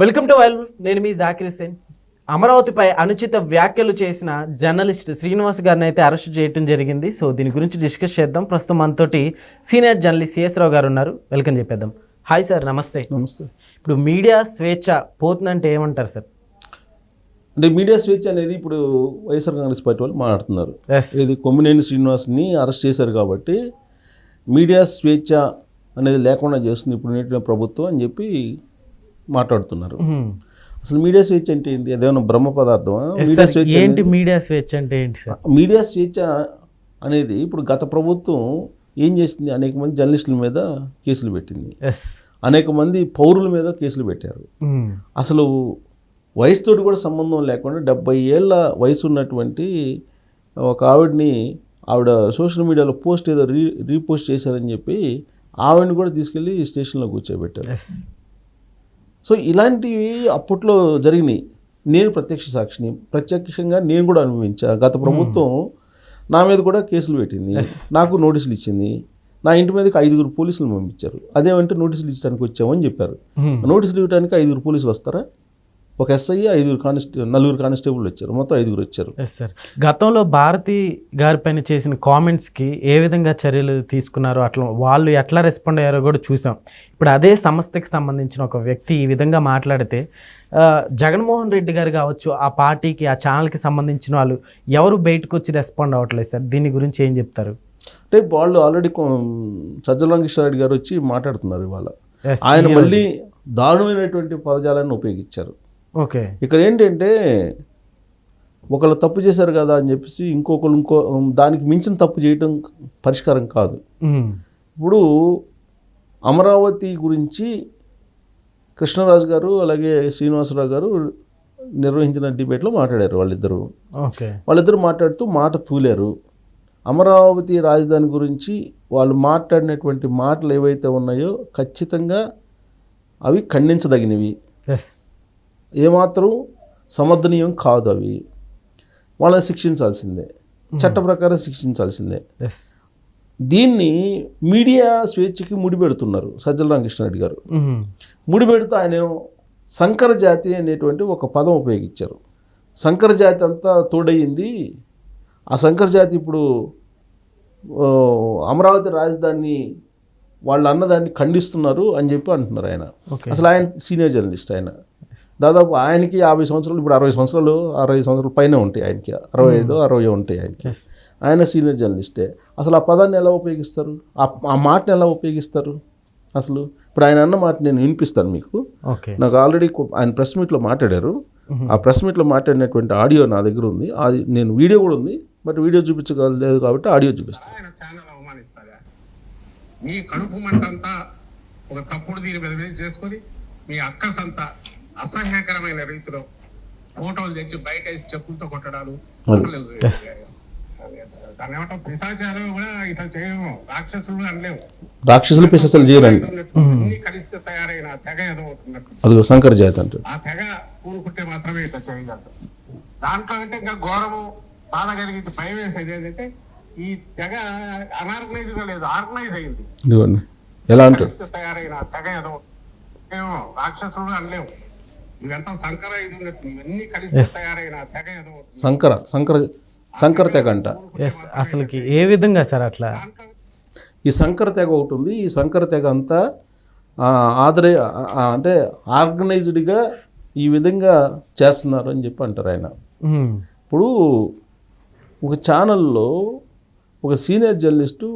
Welcome to while. నేను మీ జాకిర్ హుసేన్. అమరావతిపై అనుచిత వ్యాఖ్యలు చేసిన జర్నలిస్ట్ శ్రీనివాస్ గారిని అయితే అరెస్ట్ చేయడం జరిగింది. సో దీని గురించి డిస్కస్ చేద్దాం. ప్రస్తుతం మనతోటి సీనియర్ జర్నలిస్ట్ సిఎస్ రావు గారు ఉన్నారు. వెల్కమ్ చెప్పేద్దాం. హాయ్ సార్, నమస్తే. నమస్తే. ఇప్పుడు మీడియా స్వేచ్ఛ పోతుందంటే ఏమంటారు సార్? అంటే మీడియా స్వేచ్ఛ అనేది ఇప్పుడు వైఎస్ఆర్ కాంగ్రెస్ పార్టీ వాళ్ళు మాట్లాడుతున్నారు. ఇది కొమ్మినేని శ్రీనివాస్ని అరెస్ట్ చేశారు కాబట్టి మీడియా స్వేచ్ఛ అనేది లేకుండా చేస్తుంది ఇప్పుడు నేటి ప్రభుత్వం అని చెప్పి మాట్లాడుతున్నారు. అసలు మీడియా స్వేచ్ఛ అంటే ఏంటి? అదేమన్నా బ్రహ్మ పదార్థం? ఏంటి మీడియా స్వేచ్ఛ అంటే ఏంటి సార్? మీడియా స్వేచ్ఛ అనేది ఇప్పుడు గత ప్రభుత్వం ఏం చేసింది? అనేక మంది జర్నలిస్టుల మీద కేసులు పెట్టింది, అనేక మంది పౌరుల మీద కేసులు పెట్టారు. అసలు వయసుతో కూడా సంబంధం లేకుండా 70 ఏళ్ళ వయసు ఉన్నటువంటి ఒక ఆవిడ సోషల్ మీడియాలో పోస్ట్ ఏదో రీపోస్ట్ చేశారని చెప్పి ఆవిడని కూడా తీసుకెళ్ళి స్టేషన్లో కూర్చోబెట్టారు. సో ఇలాంటివి అప్పట్లో జరిగినాయి. నేను ప్రత్యక్ష సాక్షిని, ప్రత్యక్షంగా నేను కూడా అనుభవించా. గత ప్రభుత్వం నా మీద కూడా కేసులు పెట్టింది, నాకు నోటీసులు ఇచ్చింది. నా ఇంటి మీదకి 5 పోలీసులు పంపించారు. అదేమంటే నోటీసులు ఇచ్చడానికి వచ్చామని చెప్పారు. నోటీసులు ఇవ్వడానికి 5 పోలీసులు వస్తారా? ఒక ఎస్ఐ 4 కానిస్టేబుల్ వచ్చారు, మొత్తం 5 వచ్చారు. సార్, గతంలో భారతి గారిపైన చేసిన కామెంట్స్కి ఏ విధంగా చర్యలు తీసుకున్నారో, అట్లా వాళ్ళు ఎట్లా రెస్పాండ్ అయ్యారో కూడా చూసాం. ఇప్పుడు అదే సంస్థకి సంబంధించిన ఒక వ్యక్తి ఈ విధంగా మాట్లాడితే జగన్మోహన్ రెడ్డి గారు కావచ్చు, ఆ పార్టీకి ఆ ఛానల్కి సంబంధించిన వాళ్ళు ఎవరు బయటకు వచ్చి రెస్పాండ్ అవ్వట్లేదు సార్. దీని గురించి ఏం చెప్తారు? అంటే వాళ్ళు ఆల్రెడీ సజ్జల రామకృష్ణారెడ్డి గారు వచ్చి మాట్లాడుతున్నారు ఇవాళ. ఆయన మళ్ళీ దారుణమైనటువంటి పదజాలాన్ని ఉపయోగించారు. ఓకే, ఇక్కడ ఏంటంటే ఒకళ్ళు తప్పు చేశారు కదా అని చెప్పేసి ఇంకొకరు దానికి మించిన తప్పు చేయడం పరిష్కారం కాదు. ఇప్పుడు అమరావతి గురించి కృష్ణరాజు గారు అలాగే శ్రీనివాసరావు గారు నిర్వహించిన డిబేట్లో మాట్లాడారు. వాళ్ళిద్దరు మాట్లాడుతూ మాట తూలారు. అమరావతి రాజధాని గురించి వాళ్ళు మాట్లాడినటువంటి మాటలు ఏవైతే ఉన్నాయో ఖచ్చితంగా అవి ఖండించదగినవి, ఏమాత్రం సమర్థనీయం కాదు. అవి వాళ్ళని శిక్షించాల్సిందే, చట్ట ప్రకారం శిక్షించాల్సిందే. దీన్ని మీడియా స్వేచ్ఛకి ముడిపెడుతున్నారు సజ్జల రామకృష్ణారెడ్డి గారు. ముడిపెడుతూ ఆయన సంకర జాతి అనేటువంటి ఒక పదం ఉపయోగించారు. సంకర జాతి అంతా తోడయింది, ఆ సంకర జాతి ఇప్పుడు అమరావతి రాజధాని వాళ్ళు అన్నదాన్ని ఖండిస్తున్నారు అని చెప్పి అంటున్నారు ఆయన. అసలు ఆయన సీనియర్ జర్నలిస్ట్. ఆయన దాదాపు ఆయనకి 50 సంవత్సరాలు, ఇప్పుడు 60 సంవత్సరాల పైన ఉంటాయి ఆయనకి, 65-60 ఉంటాయి ఆయనకి. ఆయన సీనియర్ జర్నలిస్టే. అసలు ఆ పదాన్ని ఎలా ఉపయోగిస్తారు? ఆ మాటని ఎలా ఉపయోగిస్తారు? అసలు ఇప్పుడు ఆయన అన్న మాట నేను వినిపిస్తాను మీకు. నాకు ఆల్రెడీ ఆయన ప్రెస్ మీట్లో మాట్లాడారు. ఆ ప్రెస్ మీట్లో మాట్లాడినటువంటి ఆడియో నా దగ్గర ఉంది. అది నేను వీడియో కూడా ఉంది, బట్ వీడియో చూపించగలేదు కాబట్టి ఆడియో చూపిస్తాను. మీ కడుపు మంటంతా ఒక తప్పుడు దీని మీద చేసుకొని మీ అక్కసంతా అసహ్యకరమైన రీతిలో ఫోటోలు తెచ్చి బయట వేసి చెప్పులతో కొట్టడాలు, దాన్ని ఏమంటాం పిశాచాలు కూడా ఇట్లా చేయము, రాక్షసులు అనలేము. రాక్షసులు పిశాచాలు చేయరండి. అన్ని కలిస్తే తయారైన తెగ ఎదవుతున్నట్టు అది సంకర జాతి అంటారు. ఆ తెగ కూరుకుంటే మాత్రమే ఇట్లా చేయగలరు. దాంట్లో అంటే ఇంకా ఘోరము బాధ కలిగి భయం వేసేది ఏంటంటే ఈ తెగ అనార్గనైజ్ గా లేదు, ఆర్గనైజ్ అయింది. ఎలా అంటారు? తయారైన తెగ ఏదో రాక్షసులు అనలేము. ఇవంతా సంకర ఇది ఉన్నట్టు ఇవన్నీ కలిసి తయారైన తెగ ఏదో సంకర తెగ అంట. అసలుకి ఏ విధంగా సార్ అట్లా? ఈ సంకర తెగ ఒకటి ఉంది. ఈ సంకర తెగ అంతా అంటే ఆర్గనైజ్డ్గా ఈ విధంగా చేస్తున్నారు అని చెప్పి అంటారు ఆయన. ఇప్పుడు ఒక ఛానల్లో ఒక సీనియర్ జర్నలిస్టు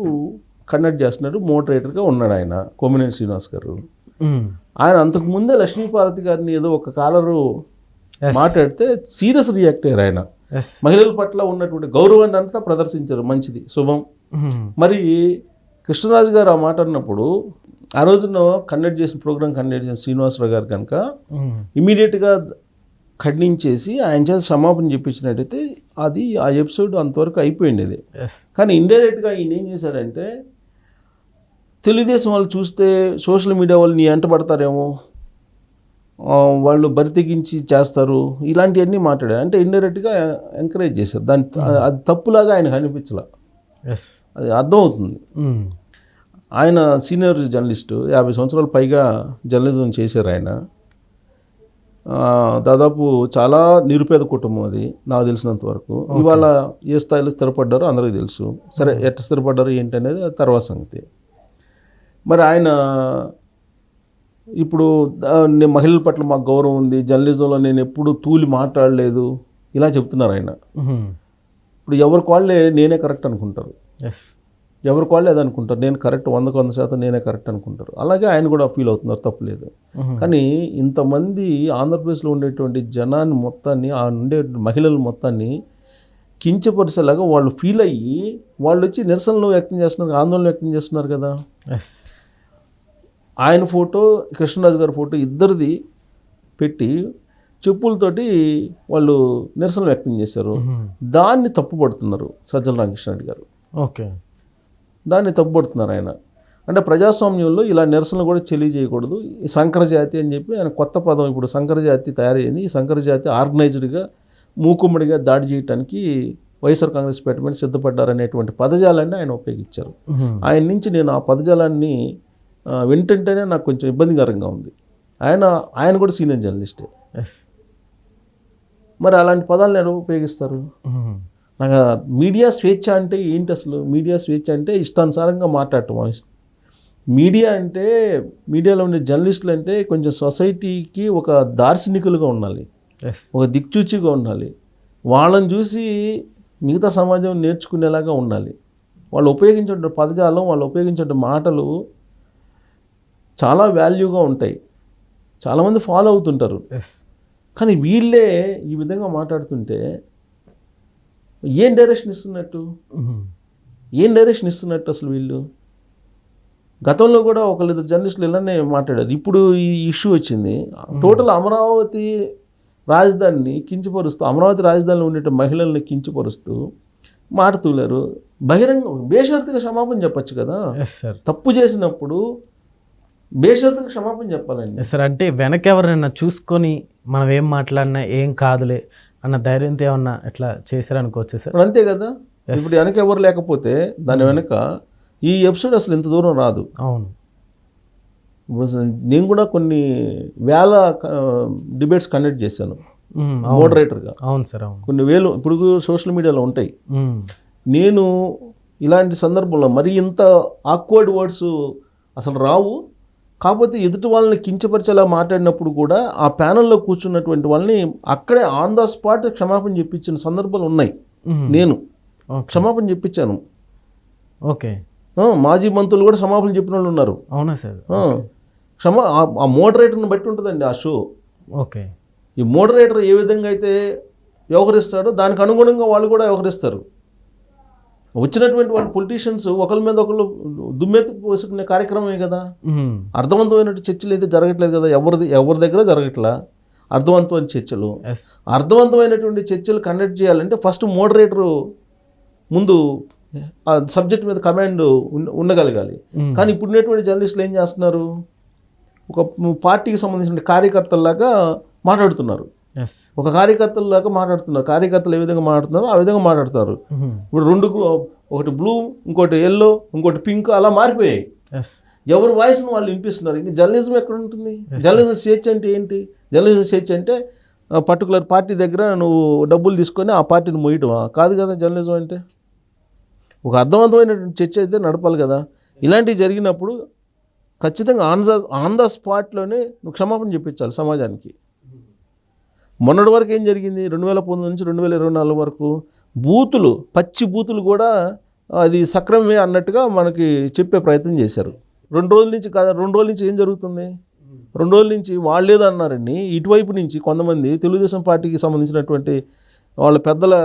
కండక్ట్ చేస్తున్నాడు, మోడరేటర్గా ఉన్నాడు ఆయన, కొమ్మినేని శ్రీనివాస్ గారు. ఆయన అంతకుముందే లక్ష్మీపార్వతి గారిని ఏదో ఒక కాలరు మాట్లాడితే సీరియస్ రియాక్ట్ అయ్యారు ఆయన. మహిళల పట్ల ఉన్నటువంటి గౌరవాన్ని అంతా ప్రదర్శించారు. మంచిది, శుభం. మరి కృష్ణరాజు గారు ఆ మాట అన్నప్పుడు ఆ రోజున ప్రోగ్రామ్ కండక్ట్ చేసిన శ్రీనివాసరావు గారు కనుక ఇమీడియట్గా ఖండించేసి ఆయన చేత క్షమాపణ చెప్పించినట్టయితే అది ఆ ఎపిసోడ్ అంతవరకు అయిపోయింది అది. కానీ ఇండైరెక్ట్గా ఈయన ఏం చేశారంటే, తెలుగుదేశం వాళ్ళు చూస్తే సోషల్ మీడియా వాళ్ళు నీ ఎంట పడతారేమో, వాళ్ళు బరితెగించి చేస్తారు, ఇలాంటివన్నీ మాట్లాడారు. అంటే ఇండైరెక్ట్గా ఎంకరేజ్ చేశారు. అది తప్పులాగా ఆయనకు అనిపించలే. అది అర్థమవుతుంది. ఆయన సీనియర్ జర్నలిస్టు, 50 సంవత్సరాల పైగా జర్నలిజం చేశారు ఆయన. దాదాపు చాలా నిరుపేద కుటుంబం అది నాకు తెలిసినంత వరకు. ఇవాళ ఏ స్థాయిలో స్థిరపడ్డారో అందరికీ తెలుసు. సరే, ఎట్లా స్థిరపడ్డారో ఏంటనేది తర్వాత సంగతి. మరి ఆయన ఇప్పుడు మహిళల పట్ల మాకు గౌరవం ఉంది, జర్నలిజంలో నేను ఎప్పుడు తూలి మాట్లాడలేదు ఇలా చెప్తున్నారు ఆయన. ఇప్పుడు ఎవరికి వాళ్ళే నేనే కరెక్ట్ అనుకుంటారు, ఎవరికి వాళ్ళే అది అనుకుంటారు, నేను కరెక్ట్ 100% నేనే కరెక్ట్ అనుకుంటారు. అలాగే ఆయన కూడా ఫీల్ అవుతున్నారు, తప్పులేదు. కానీ ఇంతమంది ఆంధ్రప్రదేశ్లో ఉండేటువంటి జనాన్ని మొత్తాన్ని, ఆ ఉండే మహిళల మొత్తాన్ని కించపరిచేలాగా వాళ్ళు ఫీల్ అయ్యి వాళ్ళు వచ్చి నిరసనలు వ్యక్తం చేస్తున్నారు, ఆందోళన వ్యక్తం చేస్తున్నారు కదా. ఆయన ఫోటో, కృష్ణరాజు గారి ఫోటో ఇద్దరిది పెట్టి చెప్పులతోటి వాళ్ళు నిరసన వ్యక్తం చేశారు. దాన్ని తప్పుపడుతున్నారు సజ్జల రామకృష్ణారెడ్డి గారు. ఓకే, దాన్ని తప్పుపడుతున్నారు ఆయన. అంటే ప్రజాస్వామ్యంలో ఇలా నిరసనలు కూడా తెలియజేయకూడదు. ఈ సంకరజాతి అని చెప్పి ఆయన కొత్త పదం ఇప్పుడు సంకరజాతి తయారైంది. ఈ సంకరజాతి ఆర్గనైజ్డ్గా మూకుమ్మడిగా దాడి చేయడానికి వైఎస్ఆర్ కాంగ్రెస్ పార్టీ సిద్ధపడ్డారనేటువంటి పదజాలాన్ని ఆయన ఉపయోగించారు. ఆయన నుంచి నేను ఆ పదజాలాన్ని వింటుంటేనే నాకు కొంచెం ఇబ్బందికరంగా ఉంది. ఆయన కూడా సీనియర్ జర్నలిస్టే. మరి అలాంటి పదాలను ఎలా ఉపయోగిస్తారు? నాకు మీడియా స్వేచ్ఛ అంటే ఏంటి అసలు? మీడియా స్వేచ్ఛ అంటే ఇష్టానుసారంగా మాట్లాడటం. మీడియా అంటే, మీడియాలో ఉండే జర్నలిస్టులు అంటే కొంచెం సొసైటీకి ఒక దార్శనికులుగా ఉండాలి, ఒక దిక్చూచిగా ఉండాలి. వాళ్ళని చూసి మిగతా సమాజం నేర్చుకునేలాగా ఉండాలి. వాళ్ళు ఉపయోగించే పదజాలం, వాళ్ళు ఉపయోగించే మాటలు చాలా వాల్యూగా ఉంటాయి, చాలామంది ఫాలో అవుతుంటారు. కానీ వీళ్ళే ఈ విధంగా మాట్లాడుతుంటే ఏం డైరెక్షన్ ఇస్తున్నట్టు? అసలు వీళ్ళు గతంలో కూడా ఒకళ్ళిద్దరు జర్నలిస్టులు ఇలానే మాట్లాడారు. ఇప్పుడు ఈ ఇష్యూ వచ్చింది. టోటల్ అమరావతి రాజధానిని కించపరుస్తూ, అమరావతి రాజధానిలో ఉండే మహిళల్ని కించపరుస్తూ మాట తూలారు. బహిరంగ బేషరతుగా క్షమాపణ చెప్పచ్చు కదా. తప్పు చేసినప్పుడు బేషరతుగా క్షమాపణ చెప్పాలండి సార్. అంటే వెనక ఎవరైనా చూసుకొని మనం ఏం మాట్లాడినా ఏం కాదులే అన్న ధైర్యంతో ఏమన్నా ఎట్లా చేశారనుకోవచ్చు సార్. అంతే కదా. ఇప్పుడు వెనక ఎవరు లేకపోతే దాని వెనక ఈ ఎపిసోడ్ అసలు ఇంత దూరం రాదు. అవును, నేను కూడా కొన్ని వేల డిబేట్స్ కండక్ట్ చేశాను మోడరేటర్గా. అవును సార్, అవును. కొన్ని వేలు ఇప్పుడు సోషల్ మీడియాలో ఉంటాయి. నేను ఇలాంటి సందర్భంలో మరి ఇంత ఆక్వర్డ్ వర్డ్స్ అసలు రావు. కాకపోతే ఎదుటి వాళ్ళని కించపరిచేలా మాట్లాడినప్పుడు కూడా ఆ ప్యానల్లో కూర్చున్నటువంటి వాళ్ళని అక్కడే ఆన్ ద స్పాట్ క్షమాపణ చెప్పించిన సందర్భాలు ఉన్నాయి. నేను క్షమాపణ చెప్పించాను. ఓకే, మాజీ మంత్రులు కూడా క్షమాపణ చెప్పిన వాళ్ళు ఉన్నారు. అవునా సార్? ఆ మోడరేటర్ని బట్టి ఉంటుందండి ఆ షో. ఓకే, ఈ మోడరేటర్ ఏ విధంగా అయితే వ్యవహరిస్తాడో దానికి అనుగుణంగా వాళ్ళు కూడా వ్యవహరిస్తారు. వచ్చినటువంటి వాళ్ళు పొలిటీషియన్స్ ఒకరి మీద ఒకళ్ళు దుమ్మెత్తి పోసుకునే కార్యక్రమమే కదా. అర్థవంతమైన చర్చలు అయితే జరగట్లేదు కదా, ఎవరి దగ్గర జరగట్లా అర్థవంతమైన చర్చలు. అర్థవంతమైనటువంటి చర్చలు కండక్ట్ చేయాలంటే ఫస్ట్ మోడరేటరు ముందు ఆ సబ్జెక్ట్ మీద కమాండ్ ఉండగలగాలి. కానీ ఇప్పుడున్నటువంటి జర్నలిస్టులు ఏం చేస్తున్నారు? ఒక పార్టీకి సంబంధించిన కార్యకర్తల్లాగా మాట్లాడుతున్నారు. ఒక కార్యకర్తలాగా మాట్లాడుతున్నారు. కార్యకర్తలు ఏ విధంగా మాట్లాడుతున్నారో ఆ విధంగా మాట్లాడుతున్నారు. ఇప్పుడు ఒకటి బ్లూ, ఇంకోటి ఎల్లో, ఇంకోటి పింక్ అలా మారిపోయాయి. ఎవరి వాయిస్ను వాళ్ళు వినిపిస్తున్నారు. ఇంకా జర్నలిజం ఎక్కడ ఉంటుంది? జర్నలిజం స్వేచ్ఛ అంటే ఏంటి? జర్నలిజం స్వేచ్ఛ అంటే పర్టికులర్ పార్టీ దగ్గర నువ్వు డబ్బులు తీసుకొని ఆ పార్టీని మోయటమా? కాదు కదా జర్నలిజం అంటే. ఒక అర్థవంతమైనటువంటి చర్చ అయితే నడపాలి కదా. ఇలాంటివి జరిగినప్పుడు ఖచ్చితంగా ఆన్ ద స్పాట్లోనే నువ్వు క్షమాపణ చెప్పించాలి సమాజానికి. మొన్నటి వరకు ఏం జరిగింది? 2019 నుంచి 2024 వరకు పచ్చి బూతులు కూడా అది సక్రమమే అన్నట్టుగా మనకి చెప్పే ప్రయత్నం చేశారు. 2 రోజుల నుంచి ఏం జరుగుతుంది? 2 రోజుల నుంచి వాళ్ళేదో అన్నారండి. ఇటువైపు నుంచి కొంతమంది తెలుగుదేశం పార్టీకి సంబంధించినటువంటి వాళ్ళ పెద్దల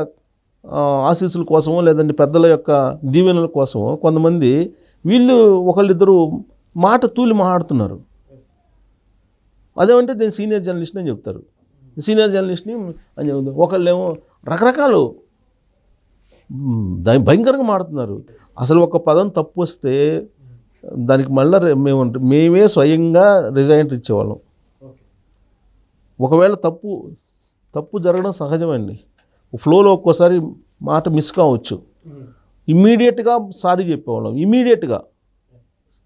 ఆశీస్సుల కోసమో లేదంటే పెద్దల యొక్క దీవెనల కోసమో కొంతమంది వీళ్ళు ఒకళ్ళిద్దరు మాట తూలి మాట్లాడుతున్నారు. అదేమంటే నేను సీనియర్ జర్నలిస్ట్ని అని చెప్తారు. సీనియర్ జర్నలిస్ట్ని అని చెప్తారు. ఒకళ్ళేమో రకరకాలు దాన్ని భయంకరంగా మాడుతున్నారు. అసలు ఒక పదం తప్పు వస్తే దానికి మళ్ళీ మేమే స్వయంగా రిజైన్ ఇచ్చేవాళ్ళం. ఒకవేళ తప్పు జరగడం సహజమండి. ఫ్లోలో ఒక్కోసారి మాట మిస్ కావచ్చు. ఇమ్మీడియట్గా సారీ చెప్పేవాళ్ళం, ఇమ్మీడియట్గా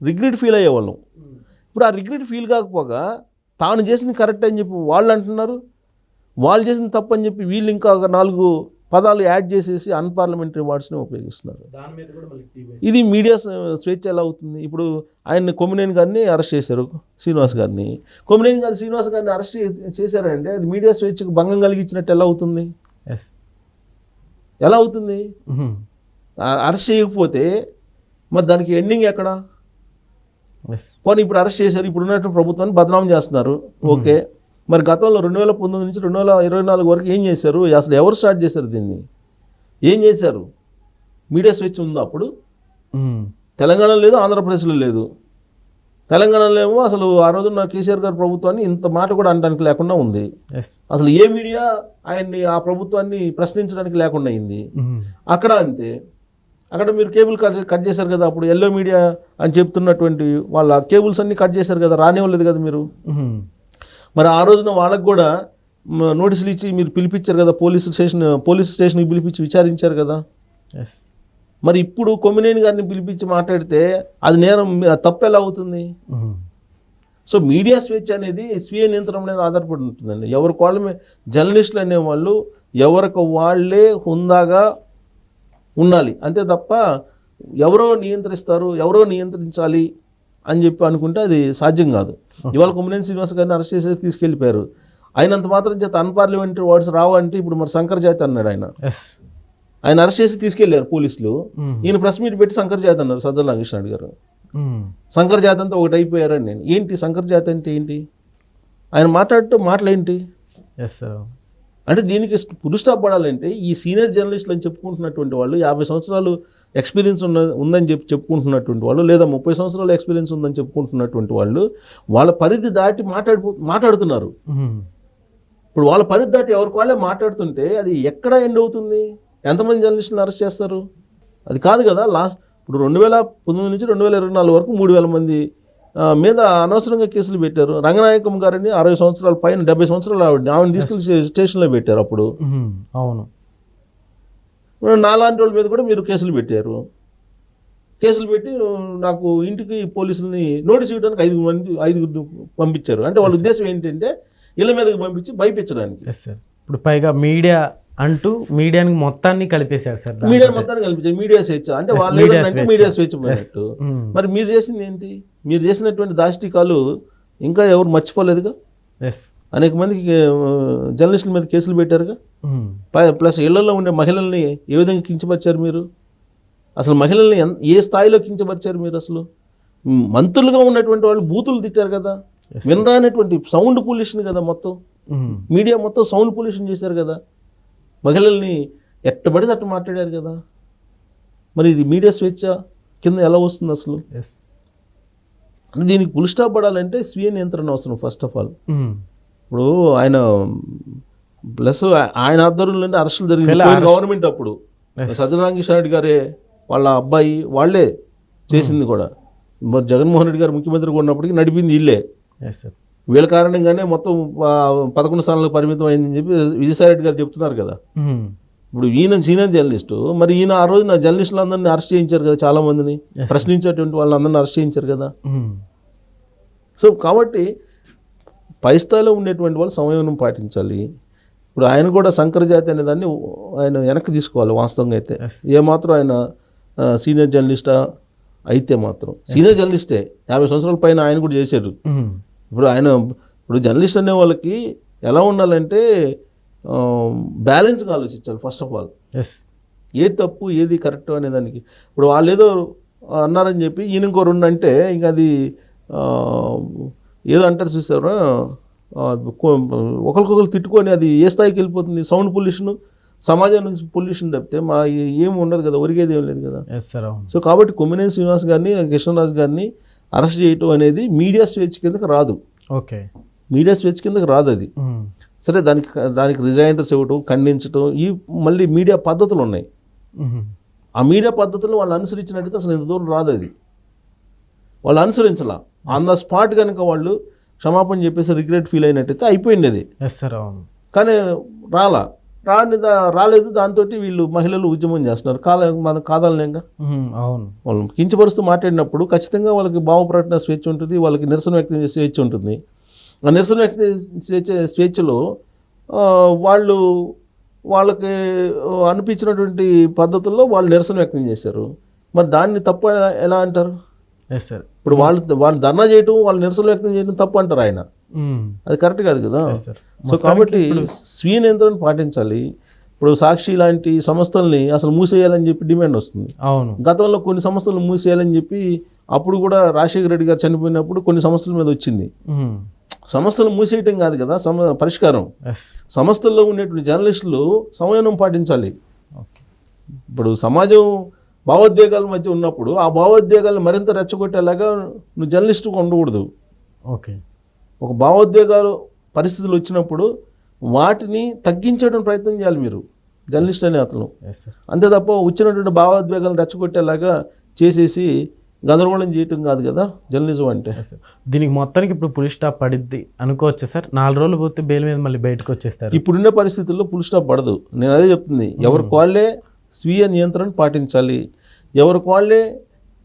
రిగ్రెట్ ఫీల్ అయ్యేవాళ్ళం. ఇప్పుడు ఆ రిగ్రెట్ ఫీల్ కాకపోగా తాను చేసింది కరెక్ట్ అని చెప్పి వాళ్ళు అంటున్నారు, వాళ్ళు చేసింది తప్పు అని చెప్పి వీళ్ళు ఇంకా ఒక 4 పదాలు యాడ్ చేసేసి అన్పార్లమెంటరీ వర్డ్స్ని ఉపయోగిస్తున్నారు. ఇది మీడియా స్వేచ్ఛ ఎలా అవుతుంది? ఇప్పుడు ఆయన్ని కొమ్మినేని గారిని అరెస్ట్ చేశారు, శ్రీనివాస్ గారిని. కొమ్మినేని గారు శ్రీనివాస్ గారిని అరెస్ట్ చేశారంటే అది మీడియా స్వేచ్ఛకు భంగం కలిగించినట్టు ఎలా అవుతుంది? ఎలా అవుతుంది? అరెస్ట్ చేయకపోతే మరి దానికి ఎండింగ్ ఎక్కడ? పోనీ ఇప్పుడు అరెస్ట్ చేశారు, ఇప్పుడు ఉన్నటువంటి ప్రభుత్వాన్ని బదనాం చేస్తున్నారు, ఓకే. మరి గతంలో 2019 నుంచి 2024 వరకు ఏం చేశారు? అసలు ఎవరు స్టార్ట్ చేశారు దీన్ని? ఏం చేశారు? మీడియా స్వేచ్ఛ ఉందా అప్పుడు? తెలంగాణలో లేదు, ఆంధ్రప్రదేశ్లో లేదు. తెలంగాణలో ఏమో అసలు ఆ రోజున కేసీఆర్ గారి ప్రభుత్వాన్ని ఇంత మాట కూడా అనడానికి లేకుండా ఉంది. అసలు ఏ మీడియా ఆయన్ని ఆ ప్రభుత్వాన్ని ప్రశ్నించడానికి లేకుండా అయింది. అక్కడ అంతే. అక్కడ మీరు కేబుల్ కట్ చేశారు కదా, అప్పుడు ఎల్లో మీడియా అని చెప్తున్నటువంటి వాళ్ళ కేబుల్స్ అన్ని కట్ చేశారు కదా, రానివ్వలేదు కదా మీరు. మరి ఆ రోజున వాళ్ళకు కూడా నోటీసులు ఇచ్చి మీరు పిలిపించారు కదా, పోలీస్ స్టేషన్కి పిలిపించి విచారించారు కదా. మరి ఇప్పుడు కొమ్మినేని గారిని పిలిపించి మాట్లాడితే అది నేరం, తప్పు ఎలా అవుతుంది? సో మీడియా స్వేచ్ఛ అనేది స్వీయ నియంత్రణ మీద ఆధారపడి ఉంటుందండి. ఎవరికి వాళ్ళమే జర్నలిస్టులు అనేవాళ్ళు ఎవరికి వాళ్ళే హుందాగా ఉండాలి, అంతే తప్ప ఎవరో నియంత్రించాలి అని చెప్పి అనుకుంటే అది సాధ్యం కాదు. ఇవాళ కొమ్మినేని శ్రీనివాస్ గారిని అరెస్ట్ చేసేసి తీసుకెళ్ళిపోయారు. అయినంత మాత్రం చేత అన్పార్లమెంటరీ వర్డ్స్ రావంటే ఇప్పుడు మరి శంకర్ జాతి అన్నాడు ఆయన అరెస్ట్ చేసి తీసుకెళ్లారు పోలీసులు. ఈయన ప్రెస్ మీట్ పెట్టి శంకర్ జాతి అన్నారు సజ్జల రామకృష్ణారెడ్డి గారు. శంకర్ జాతి అంతా ఒకటి అయిపోయారని నేను. ఏంటి శంకర్ జాతి అంటే ఏంటి? ఆయన మాటలేంటి? అంటే దీనికి ఫుల్ స్టాప్ పడాలంటే ఈ సీనియర్ జర్నలిస్టులు అని చెప్పుకుంటున్నటువంటి వాళ్ళు, 50 సంవత్సరాలు ఎక్స్పీరియన్స్ ఉందని చెప్పుకుంటున్నటువంటి వాళ్ళు, లేదా 30 సంవత్సరాల ఎక్స్పీరియన్స్ ఉందని చెప్పుకుంటున్నటువంటి వాళ్ళు వాళ్ళ పరిధి దాటి మాట్లాడుతున్నారు. ఇప్పుడు వాళ్ళ పరిధి దాటి ఎవరికి వాళ్ళే మాట్లాడుతుంటే అది ఎక్కడ ఎండ్ అవుతుంది? ఎంతమంది జర్నలిస్టులను అరెస్ట్ చేస్తారు? అది కాదు కదా. ఇప్పుడు 2019 నుంచి 2024 వరకు 3,000 మంది మీద అనవసరంగా కేసులు పెట్టారు. రంగనాయకం గారిని 60 సంవత్సరాల పైన 70 సంవత్సరాలు ఆవిడని తీసుకెళ్ళి స్టేషన్లో పెట్టారు. అప్పుడు అవును, నాలాంటి వాళ్ళ మీద కూడా మీరు కేసులు పెట్టారు. కేసులు పెట్టి నాకు ఇంటికి పోలీసులని నోటీస్ ఇవ్వడానికి 5 పంపించారు. అంటే వాళ్ళ ఉద్దేశం ఏంటంటే ఇళ్ళ మీదకి పంపించి భయపించడానికి. ఇప్పుడు పైగా మీడియా అంటూ మీడియాని మొత్తాన్ని కలిపేశారు సార్. మీడియా మొత్తాన్ని కలిపించారు. మీడియా స్వేచ్ఛ అంటే వాళ్ళు మీడియా స్వేచ్ఛ పోయినట్టు. మరి మీరు చేసింది ఏంటి? మీరు చేసినటువంటి దాష్టికాలు ఇంకా ఎవరు మర్చిపోలేదుగా. అనేక మందికి జర్నలిస్టుల మీద కేసులు పెట్టారుగా. ప్లస్ ఇళ్లలో ఉండే మహిళల్ని ఏ విధంగా కించపరిచారు మీరు? అసలు మహిళల్ని ఏ స్థాయిలో కించపరిచారు మీరు? అసలు మంత్రులుగా ఉన్నటువంటి వాళ్ళు బూతులు తిట్టారు కదా. వినరానటువంటి సౌండ్ పొల్యూషన్ కదా మొత్తం. మీడియా మొత్తం సౌండ్ పొల్యూషన్ చేశారు కదా. మహిళల్ని ఎట్టబడితే అట్టు మాట్లాడారు కదా. మరి ఇది మీడియా స్వేచ్ఛ కింద ఎలా వస్తుంది అసలు? దీనికి ఫుల్ స్టాప్ పడాలంటే స్వీయ నియంత్రణ అవసరం ఫస్ట్ ఆఫ్ ఆల్. ఇప్పుడు ఆయన ప్లస్ ఆయన ఆధ్వర్యంలోనే అరెస్టులు జరిగింది గవర్నమెంట్. అప్పుడు సజ్జల రామకృష్ణారెడ్డి గారే వాళ్ళ అబ్బాయి వాళ్ళే చేసింది కూడా. మరి జగన్మోహన్ రెడ్డి గారు ముఖ్యమంత్రిగా ఉన్నప్పటికీ నడిపింది వీళ్ళే. వీళ్ళ కారణంగానే మొత్తం 11 స్థానాలకు పరిమితం అయిందని చెప్పి విజయసాయిరెడ్డి గారు చెప్తున్నారు కదా. ఇప్పుడు ఈయన సీనియర్ జర్నలిస్టు, మరి ఈయన ఆ రోజు నా జర్నలిస్టులు అందరినీ అరెస్ట్ చేయించారు కదా, చాలా మందిని ప్రశ్నించేటువంటి వాళ్ళందరినీ అరెస్ట్ చేయించారు కదా. సో కాబట్టి పై స్థాయిలో ఉండేటువంటి వాళ్ళు సంయమనం పాటించాలి. ఇప్పుడు ఆయన కూడా శంకర్ జాతి అనే దాన్ని ఆయన వెనక్కి తీసుకోవాలి. వాస్తవంగా అయితే ఏమాత్రం ఆయన సీనియర్ జర్నలిస్టా అయితే మాత్రం సీనియర్ జర్నలిస్టే, 50 సంవత్సరాల పైన ఆయన కూడా చేశారు. ఇప్పుడు జర్నలిస్ట్ అనే వాళ్ళకి ఎలా ఉండాలంటే బ్యాలెన్స్గా ఆలోచించాలి ఫస్ట్ ఆఫ్ ఆల్. ఏది తప్పు ఏది కరెక్ట్ అనే దానికి. ఇప్పుడు వాళ్ళు ఏదో అన్నారని చెప్పి ఈయన ఇంకో 2 అంటే ఇంకా అది ఏదో అంటారు చూసారా, ఒకరికొకరు తిట్టుకొని అది ఏ స్థాయికి వెళ్ళిపోతుంది. సౌండ్ పొల్యూషన్, సమాజం నుంచి పొల్యూషన్ తప్పితే మా ఏమి ఉండదు కదా, ఒరిగేది ఏం లేదు కదా. సో కాబట్టి కొమ్మినేని శ్రీనివాస్ గారిని, కృష్ణరాజు గారిని అరెస్ట్ చేయటం అనేది మీడియా స్వేచ్ఛ కిందకి రాదు. ఓకే, మీడియా స్వేచ్ఛ కిందకి రాదు అది. సరే, దానికి రిజైండర్స్ ఇవ్వటం, ఖండించడం, ఈ మళ్ళీ మీడియా పద్ధతులు ఉన్నాయి. ఆ మీడియా పద్ధతులను వాళ్ళు అనుసరించినట్టయితే అసలు ఇంత దూరం రాదు. అది వాళ్ళు అనుసరించాల. ఆన్ ద స్పాట్ కనుక వాళ్ళు క్షమాపణ చెప్పేసి రిగ్రెట్ ఫీల్ అయినట్టయితే అయిపోయింది అది. కానీ రాలేదు. దాంతో వీళ్ళు మహిళలు ఉద్యమం చేస్తున్నారు. మనం కాదాలనేగా. వాళ్ళు కించపరుస్తూ మాట్లాడినప్పుడు ఖచ్చితంగా వాళ్ళకి భావ ప్రకటన స్వేచ్ఛ ఉంటుంది, వాళ్ళకి నిరసన వ్యక్తం చేసే స్వేచ్ఛ ఉంటుంది. ఆ నిరసన వ్యక్తి స్వేచ్ఛలో వాళ్ళకి అనిపించినటువంటి పద్ధతుల్లో వాళ్ళు నిరసన వ్యక్తం చేశారు. మరి దాన్ని తప్పు ఎలా అంటారు? Yes sir. ఇప్పుడు వాళ్ళు ధర్నా చేయటం, వాళ్ళు నిరసన వ్యక్తం చేయడం తప్పు అంటారు ఆయన. అది కరెక్ట్ కాదు కదా. సో కాబట్టి స్వీయ నియంత్రణ పాటించాలి. ఇప్పుడు సాక్షి లాంటి సంస్థల్ని అసలు మూసేయాలని చెప్పి డిమాండ్ వస్తుంది. అవును, గతంలో కొన్ని సంస్థలు మూసేయాలని చెప్పి అప్పుడు కూడా రాజశేఖర రెడ్డి గారు చనిపోయినప్పుడు కొన్ని సంస్థల మీద వచ్చింది. సంస్థలు మూసేయటం కాదు కదా పరిష్కారం. సంస్థల్లో ఉండేటువంటి జర్నలిస్టులు సంయమనం పాటించాలి. ఇప్పుడు సమాజం భావోద్వేగాల మధ్య ఉన్నప్పుడు ఆ భావోద్వేగాలను మరింత రెచ్చగొట్టేలాగా నువ్వు జర్నలిస్టుగా ఉండకూడదు. ఓకే, ఒక భావోద్వేగాలు పరిస్థితులు వచ్చినప్పుడు వాటిని తగ్గించడం ప్రయత్నం చేయాలి మీరు, జర్నలిస్ట్ అనే అతను. అంతే తప్ప వచ్చినటువంటి భావోద్వేగాలను రెచ్చగొట్టేలాగా చేసేసి గందరగోళం చేయటం కాదు కదా జర్నలిజం అంటే. దీనికి మొత్తానికి ఇప్పుడు పులి స్టాప్ పడిద్ది అనుకోవచ్చు సార్. 4 రోజులు పోతే బెయిల్ మీద మళ్ళీ బయటకు వచ్చేస్తారు. ఇప్పుడున్న పరిస్థితుల్లో పులి స్టాప్ పడదు. నేను అదే చెప్తుంది, ఎవరికి వాళ్ళే స్వీయ నియంత్రణ పాటించాలి. ఎవరికి వాళ్ళే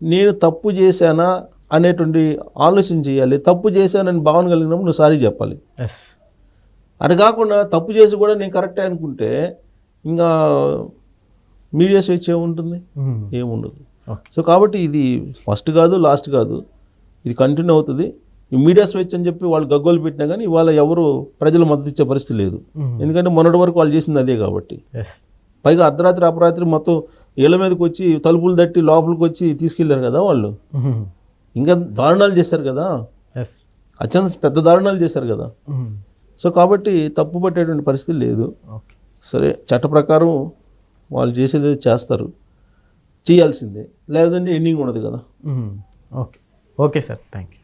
నేను తప్పు చేశానా అనేటువంటి ఆలోచన చేయాలి. తప్పు చేశానని భావన కలిగినప్పుడు నువ్వు సారీ చెప్పాలి. అది కాకుండా తప్పు చేసి కూడా నేను కరెక్టే అనుకుంటే ఇంకా మీడియా స్వేచ్ఛ ఏముంటుంది? ఏముండదు. సో కాబట్టి ఇది ఫస్ట్ కాదు, లాస్ట్ కాదు, ఇది కంటిన్యూ అవుతుంది. ఈ మీడియా స్వేచ్ఛ అని చెప్పి వాళ్ళు గగ్గోలు పెట్టినా కానీ ఇవాళ ఎవరు ప్రజలు మద్దతు ఇచ్చే పరిస్థితి లేదు. ఎందుకంటే మొన్నటి వరకు వాళ్ళు చేసింది అదే కాబట్టి. పైగా అర్ధరాత్రి అపరాత్రి మొత్తం ఇళ్ళ మీదకి వచ్చి తలుపులు తట్టి లోపలికి వచ్చి తీసుకెళ్లారు కదా వాళ్ళు. ఇంకా దారుణాలు చేశారు కదా, అత్యంత పెద్ద దారుణాలు చేశారు కదా. సో కాబట్టి తప్పు పట్టేటువంటి పరిస్థితి లేదు. సరే, చట్ట ప్రకారం వాళ్ళు చేసేది చేస్తారు, చేయాల్సిందే, లేదంటే ఎండింగ్ ఉండదు కదా. Okay sir, thank you.